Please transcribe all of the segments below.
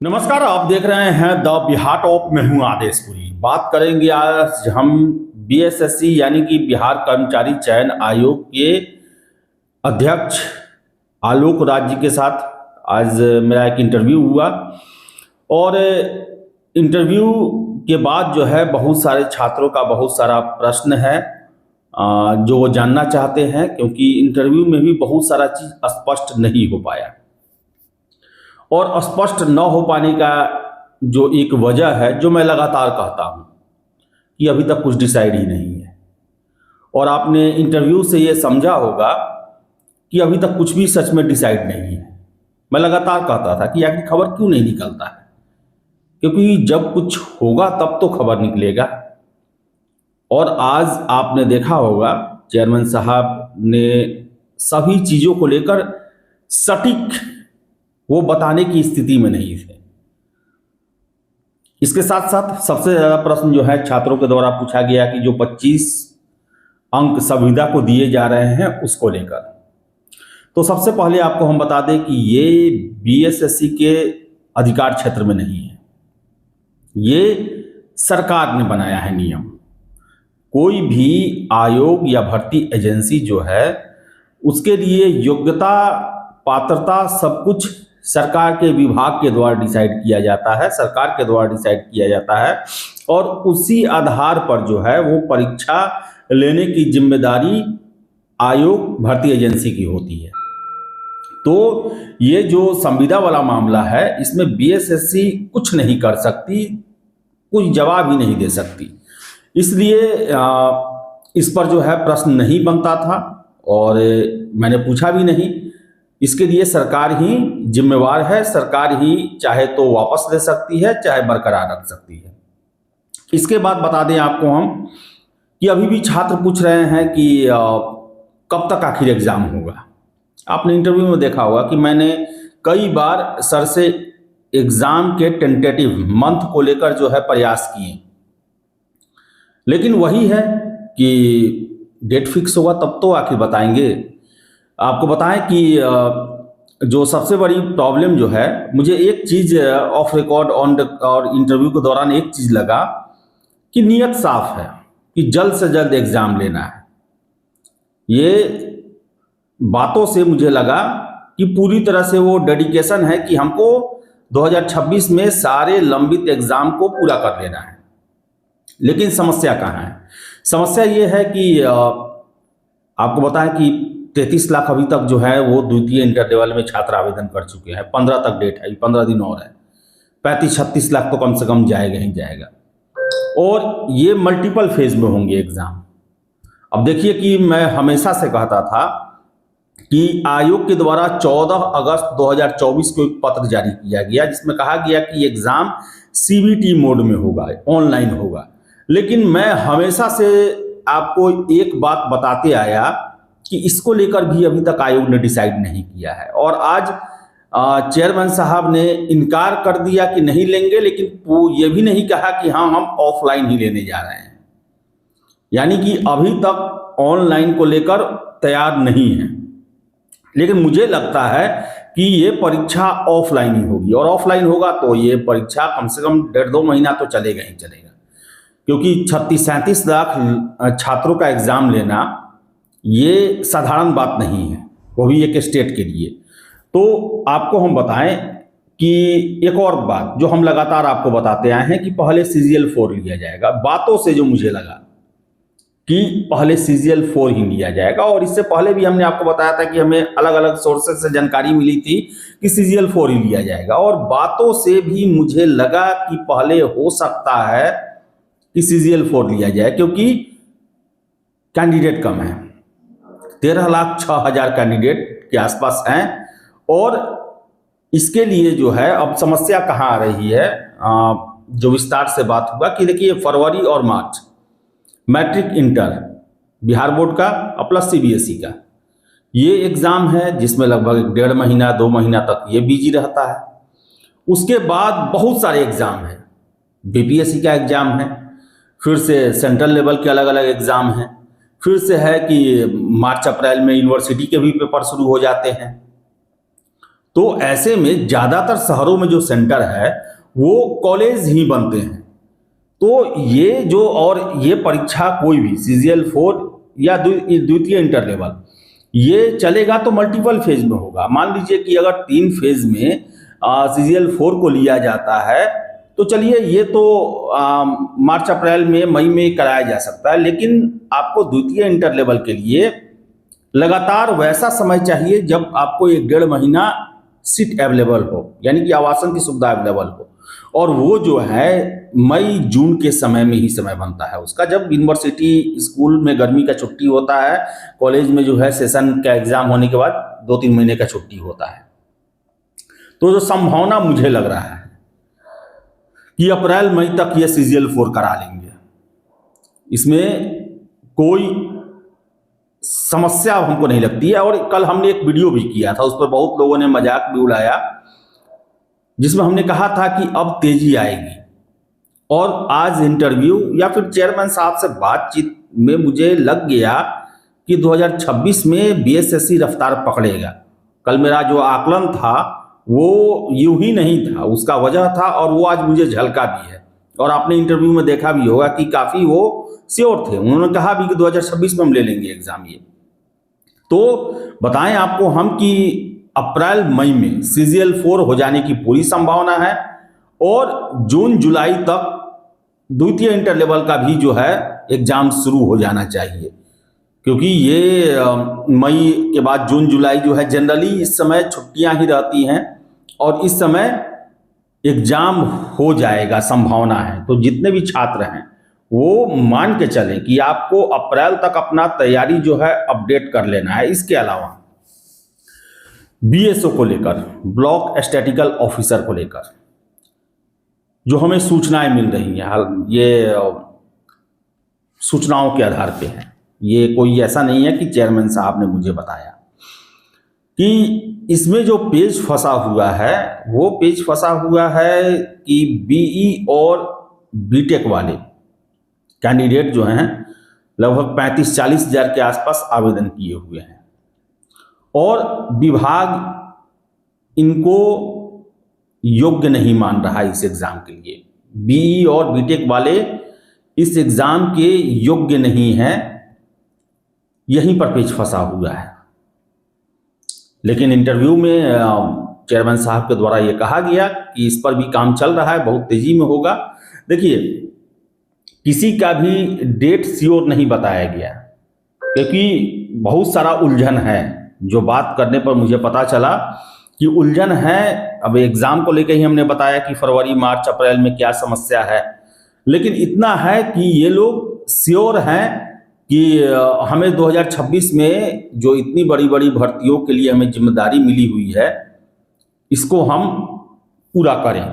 नमस्कार, आप देख रहे हैं द बिहार टॉप। मैं हूं आदेशपुरी। बात करेंगे आज हम बीएसएससी यानी कि बिहार कर्मचारी चयन आयोग के अध्यक्ष आलोक राज जी के साथ। आज मेरा एक इंटरव्यू हुआ और इंटरव्यू के बाद जो है बहुत सारे छात्रों का बहुत सारा प्रश्न है जो वो जानना चाहते हैं, क्योंकि इंटरव्यू में भी बहुत सारा चीज़ स्पष्ट नहीं हो पाया। और स्पष्ट न हो पाने का जो एक वजह है, जो मैं लगातार कहता हूं कि अभी तक कुछ डिसाइड ही नहीं है। और आपने इंटरव्यू से ये समझा होगा कि अभी तक कुछ भी सच में डिसाइड नहीं है। मैं लगातार कहता था कि आखिर खबर क्यों नहीं निकलता है, क्योंकि जब कुछ होगा तब तो खबर निकलेगा। और आज आपने देखा होगा चेयरमैन साहब ने सभी चीज़ों को लेकर सटीक वो बताने की स्थिति में नहीं थे। इसके साथ साथ सबसे ज़्यादा प्रश्न जो है छात्रों के द्वारा पूछा गया कि जो 25 अंक संविदा को दिए जा रहे हैं उसको लेकर। तो सबसे पहले आपको हम बता दें कि ये बीएसएससी के अधिकार क्षेत्र में नहीं है, ये सरकार ने बनाया है नियम। कोई भी आयोग या भर्ती एजेंसी जो है उसके लिए योग्यता, पात्रता सब कुछ सरकार के विभाग के द्वारा डिसाइड किया जाता है, सरकार के द्वारा डिसाइड किया जाता है। और उसी आधार पर जो है वो परीक्षा लेने की जिम्मेदारी आयोग भर्ती एजेंसी की होती है। तो ये जो संविदा वाला मामला है, इसमें बीएसएससी कुछ नहीं कर सकती, कुछ जवाब ही नहीं दे सकती। इसलिए इस पर जो है प्रश्न नहीं बनता था और मैंने पूछा भी नहीं। इसके लिए सरकार ही जिम्मेवार है, सरकार ही चाहे तो वापस ले सकती है, चाहे बरकरार रख सकती है। इसके बाद बता दें आपको हम कि अभी भी छात्र पूछ रहे हैं कि कब तक आखिर एग्ज़ाम होगा। आपने इंटरव्यू में देखा होगा कि मैंने कई बार सर से एग्ज़ाम के टेंटेटिव मंथ को लेकर जो है प्रयास किए, लेकिन वही है कि डेट फिक्स होगा तब तो आखिर बताएंगे। आपको बताएं कि जो सबसे बड़ी प्रॉब्लम जो है, मुझे एक चीज़ ऑफ रिकॉर्ड और इंटरव्यू के दौरान एक चीज़ लगा कि नीयत साफ है कि जल्द से जल्द एग्ज़ाम लेना है। ये बातों से मुझे लगा कि पूरी तरह से वो डेडिकेशन है कि हमको 2026 में सारे लंबित एग्ज़ाम को पूरा कर लेना है। लेकिन समस्या कहाँ है? समस्या ये है कि आपको बताएं कि 33 लाख अभी तक जो है वो द्वितीय इंटर लेवल में छात्र आवेदन कर चुके हैं। 15 तक डेट है, 15 दिन और है। 35-36 लाख तो कम से कम जाएगा ही जाएगा। और ये मल्टीपल फेज में होंगे एग्ज़ाम। अब देखिए कि मैं हमेशा से कहता था कि आयोग के द्वारा 14 अगस्त 2024 को एक पत्र जारी किया गया, जिसमें कहा गया कि एग्ज़ाम सीबीटी मोड में होगा, ऑनलाइन होगा। लेकिन मैं हमेशा से आपको एक बात बताते आया कि इसको लेकर भी अभी तक आयोग ने डिसाइड नहीं किया है। और आज चेयरमैन साहब ने इनकार कर दिया कि नहीं लेंगे, लेकिन वो ये भी नहीं कहा कि हाँ हम ऑफलाइन ही लेने जा रहे हैं। यानी कि अभी तक ऑनलाइन को लेकर तैयार नहीं है। लेकिन मुझे लगता है कि ये परीक्षा ऑफलाइन ही होगी, और ऑफलाइन होगा तो ये परीक्षा कम से कम 1.5-2 महीना तो चलेगा ही चलेगा, क्योंकि 36-37 लाख छात्रों का एग्ज़ाम लेना ये साधारण बात नहीं है, वो भी एक स्टेट के लिए। तो आपको हम बताएं कि एक और बात जो हम लगातार आपको बताते आए हैं कि पहले CGL 4 लिया जाएगा। बातों से जो मुझे लगा कि पहले CGL 4 ही लिया जाएगा, और इससे पहले भी हमने आपको बताया था कि हमें अलग अलग सोर्सेज से जानकारी मिली थी कि CGL 4 ही लिया जाएगा। और बातों से भी मुझे लगा कि पहले हो सकता है कि CGL 4 लिया जाए, क्योंकि कैंडिडेट कम है। 13,06,000 कैंडिडेट के आसपास हैं। और इसके लिए जो है अब समस्या कहाँ आ रही है, जो विस्तार से बात होगा कि देखिए फरवरी और मार्च मैट्रिक इंटर बिहार बोर्ड का प्लस CBSE का ये एग्ज़ाम है, जिसमें लगभग 1.5 महीना 2 महीना तक ये बिजी रहता है। उसके बाद बहुत सारे एग्ज़ाम हैं। BPSC का एग्ज़ाम है, फिर से सेंट्रल लेवल के अलग अलग एग्ज़ाम हैं, फिर से है कि मार्च अप्रैल में यूनिवर्सिटी के भी पेपर शुरू हो जाते हैं। तो ऐसे में ज़्यादातर शहरों में जो सेंटर है वो कॉलेज ही बनते हैं। तो ये परीक्षा कोई भी CGL4 या द्वितीय इंटर लेवल ये चलेगा तो मल्टीपल फेज में होगा। मान लीजिए कि अगर 3 फेज में CGL4 को लिया जाता है तो चलिए ये तो मार्च अप्रैल में मई में कराया जा सकता है, लेकिन आपको द्वितीय इंटर लेवल के लिए लगातार वैसा समय चाहिए जब आपको 1-1.5 महीना सीट अवेलेबल हो, यानी कि आवासन की सुविधा अवेलेबल हो। और वो जो है मई जून के समय में ही समय बनता है उसका, जब यूनिवर्सिटी स्कूल में गर्मी का छुट्टी होता है, कॉलेज में जो है सेशन का एग्जाम होने के बाद 2-3 महीने का छुट्टी होता है। तो जो संभावना मुझे लग रहा है कि अप्रैल मई तक ये CGL4 करा लेंगे, इसमें कोई समस्या हमको नहीं लगती है। और कल हमने एक वीडियो भी किया था, उस पर बहुत लोगों ने मजाक भी उड़ाया, जिसमें हमने कहा था कि अब तेजी आएगी। और आज इंटरव्यू या फिर चेयरमैन साहब से बातचीत में मुझे लग गया कि 2026 में BSSC रफ्तार पकड़ेगा। कल मेरा जो आकलन था वो यूं ही नहीं था, उसका वजह था और वो आज मुझे झलका भी है। और आपने इंटरव्यू में देखा भी होगा कि काफ़ी वो श्योर थे, उन्होंने कहा भी कि 2026 में हम ले लेंगे एग्जाम। ये तो बताएं आपको हम कि अप्रैल मई में CGL4 हो जाने की पूरी संभावना है और जून जुलाई तक द्वितीय इंटर लेवल का भी जो है एग्जाम शुरू हो जाना चाहिए, क्योंकि ये मई के बाद जून जुलाई जो है जनरली इस समय छुट्टियां ही रहती हैं और इस समय एग्जाम हो जाएगा, संभावना है। तो जितने भी छात्र हैं वो मान के चलें कि आपको अप्रैल तक अपना तैयारी जो है अपडेट कर लेना है। इसके अलावा BSO को लेकर, ब्लॉक स्टैटिकल ऑफिसर को लेकर जो हमें सूचनाएं मिल रही हैं, ये सूचनाओं के आधार पे है, ये कोई ऐसा नहीं है कि चेयरमैन साहब ने मुझे बताया कि इसमें जो पेज फंसा हुआ है वो पेज फंसा हुआ है कि BE और BTech वाले कैंडिडेट जो हैं लगभग 35-40 हज़ार के आसपास आवेदन किए हुए हैं और विभाग इनको योग्य नहीं मान रहा इस एग्ज़ाम के लिए। BE और BTech वाले इस एग्ज़ाम के योग्य नहीं हैं, यहीं पर पेच फंसा हुआ है। लेकिन इंटरव्यू में चेयरमैन साहब के द्वारा ये कहा गया कि इस पर भी काम चल रहा है, बहुत तेज़ी में होगा। देखिए, किसी का भी डेट श्योर नहीं बताया गया क्योंकि बहुत सारा उलझन है। जो बात करने पर मुझे पता चला कि उलझन है, अब एग्ज़ाम को लेकर ही हमने बताया कि फरवरी मार्च अप्रैल में क्या समस्या है, लेकिन इतना है कि ये लोग श्योर हैं कि हमें 2026 में जो इतनी बड़ी बड़ी भर्तियों के लिए हमें जिम्मेदारी मिली हुई है इसको हम पूरा करें।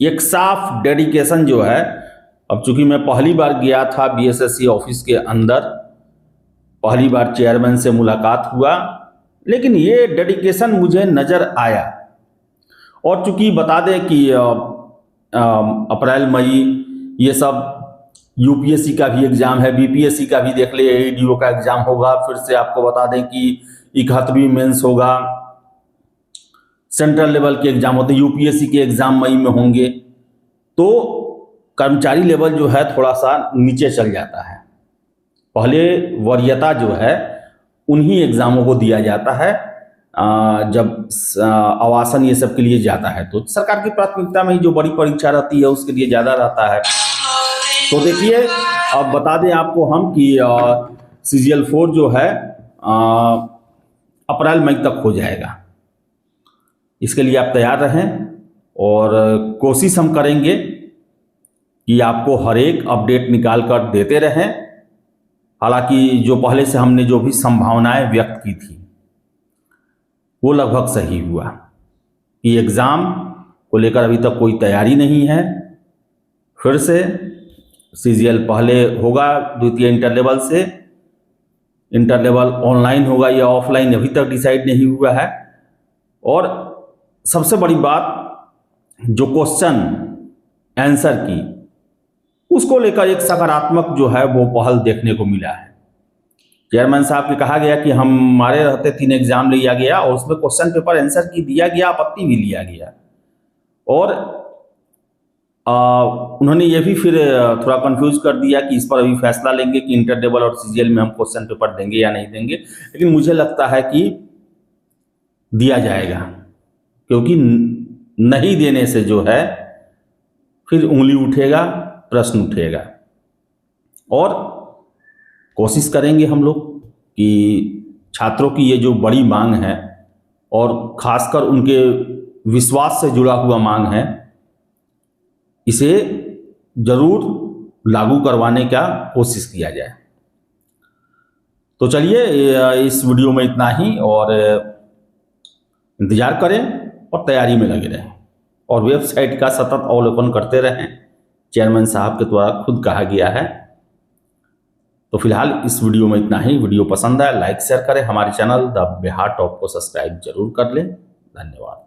एक साफ डेडिकेशन जो है, अब चूंकि मैं पहली बार गया था BSSC ऑफिस के अंदर, पहली बार चेयरमैन से मुलाकात हुआ, लेकिन ये डेडिकेशन मुझे नज़र आया। और चूंकि बता दें कि अप्रैल मई ये सब UPSC का भी एग्ज़ाम है, BPSC का भी देख ले, AEDO का एग्ज़ाम होगा, फिर से आपको बता दें कि 71वीं मेंस होगा, सेंट्रल लेवल के एग्ज़ाम होते हैं, UPSC के एग्ज़ाम मई में होंगे। तो कर्मचारी लेवल जो है थोड़ा सा नीचे चल जाता है, पहले वरीयता जो है उन्हीं एग्ज़ामों को दिया जाता है जब आवासन ये सब के लिए जाता है, तो सरकार की प्राथमिकता में ही जो बड़ी परीक्षा रहती है उसके लिए ज़्यादा रहता है। तो देखिए, अब बता दें आपको हम कि CGL4 जो है अप्रैल मई तक हो जाएगा। इसके लिए आप तैयार रहें और कोशिश हम करेंगे कि आपको हर एक अपडेट निकाल कर देते रहें। हालांकि जो पहले से हमने जो भी संभावनाएं व्यक्त की थी वो लगभग सही हुआ कि एग्ज़ाम को लेकर अभी तक कोई तैयारी नहीं है। फिर से CGL पहले होगा द्वितीय इंटर लेवल से, इंटर लेवल ऑनलाइन होगा या ऑफलाइन अभी तक डिसाइड नहीं हुआ है। और सबसे बड़ी बात, जो क्वेश्चन आंसर की उसको लेकर एक सकारात्मक जो है वो पहल देखने को मिला है। चेयरमैन साहब के कहा गया कि हमारे रहते 3 एग्जाम लिया गया और उसमें क्वेश्चन पेपर आंसर की दिया गया, आपत्ति भी लिया गया। और उन्होंने ये भी फिर थोड़ा कंफ्यूज कर दिया कि इस पर अभी फैसला लेंगे कि इंटर लेवल और सीजीएल में हम क्वेश्चन पेपर देंगे या नहीं देंगे। लेकिन मुझे लगता है कि दिया जाएगा, क्योंकि नहीं देने से जो है फिर उंगली उठेगा, प्रश्न उठेगा। और कोशिश करेंगे हम लोग कि छात्रों की ये जो बड़ी मांग है और खासकर उनके विश्वास से जुड़ा हुआ मांग है, इसे जरूर लागू करवाने का कोशिश किया जाए। तो चलिए इस वीडियो में इतना ही, और इंतजार करें और तैयारी में लगे रहें और वेबसाइट का सतत अवलोकन करते रहें। चेयरमैन साहब के द्वारा खुद कहा गया है। तो फिलहाल इस वीडियो में इतना ही। वीडियो पसंद आए लाइक शेयर करें, हमारे चैनल द बिहार टॉप को सब्सक्राइब जरूर कर लें। धन्यवाद।